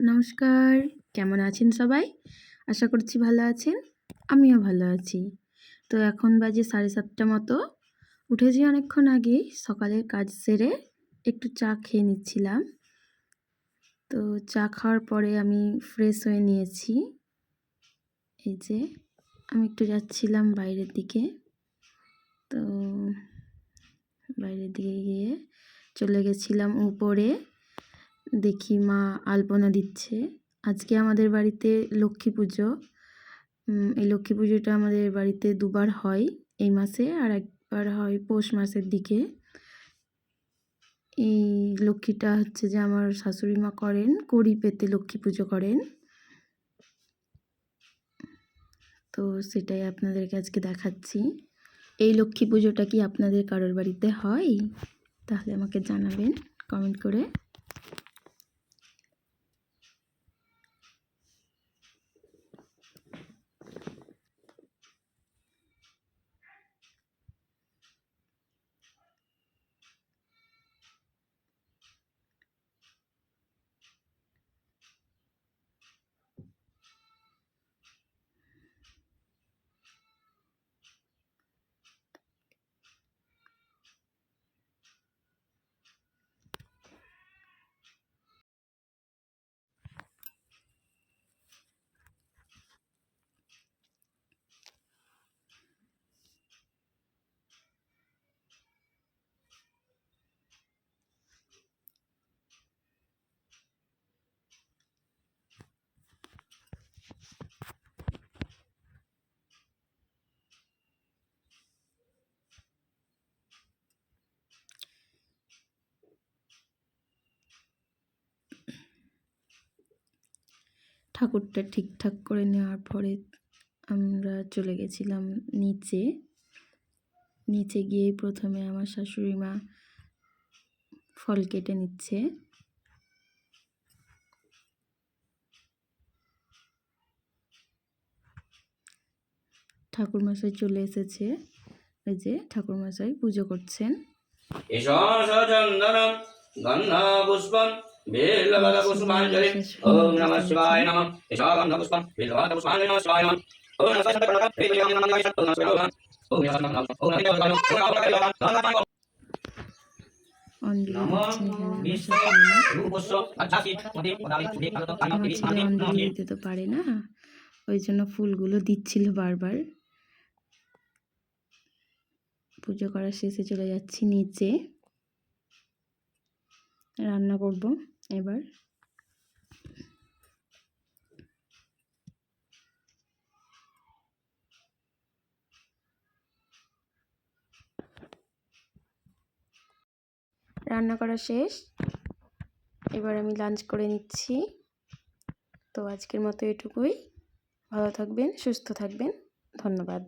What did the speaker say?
নমস্কার, কেমন আছেন সবাই? আশা করছি ভালো আছেন। আমিও ভালো আছি। তো এখন বাজে 7:30 মতো। উঠেছি অনেকক্ষণ আগেই, সকালের কাজ সেরে একটু চা খেয়ে নিচ্ছিলাম। তো চা খাওয়ার পরে আমি ফ্রেশ হয়ে নিয়েছি। এই যে আমি একটু যাচ্ছিলাম বাইরের দিকে। তো বাইরের দিকে গিয়ে চলে গেছিলাম উপরে। দেখি মা আলপনা দিচ্ছে। আজকে আমাদের বাড়িতে লক্ষ্মী পুজো। এই লক্ষ্মী পুজোটা আমাদের বাড়িতে দুবার হয় এই মাসে, আর একবার হয় পৌষ মাসের দিকে। এই লক্ষ্মীটা হচ্ছে যে আমার শাশুড়ি মা করেন, কড়ি পেতে লক্ষ্মী পুজো করেন। তো সেটাই আপনাদেরকে আজকে দেখাচ্ছি। এই লক্ষ্মী পুজোটা কি আপনাদের কারোর বাড়িতে হয়? তাহলে আমাকে জানাবেন কমেন্ট করে। ঠাকুরটা ঠিকঠাক করে নেওয়ার পরে আমরা চলে গেছিলাম নিচে। নিচে গিয়ে প্রথমে আমার শাশুড়ি মা ফল কেটে নিচ্ছে। ঠাকুরমশাই চলে এসেছে। ওই যে ঠাকুরমশাই পুজো করছেন। ওম নমঃ শিবায় নমঃ। ঈশাগন্ধ পুষ্পম বিলবাত পুষ্পাঞ্জলি নমঃ শিবায় নমঃ। ওম নমঃ শিবায় নমঃ। ওম নমঃ শিবায় নমঃ। ওম নমঃ শিবায় নমঃ। ওম নমঃ শিবায় নমঃ। ছেলে অঞ্জলি দিতে তো পারে না, ওই জন্য ফুলগুলো দিচ্ছিল বারবার। পুজো করার শেষে চলে যাচ্ছি নিচে, রান্না করব এবার। রান্না করা শেষ, এবার আমি লাঞ্চ করে নিচ্ছি। তো আজকের মতো এটুকুই। ভালো থাকবেন, সুস্থ থাকবেন, ধন্যবাদ।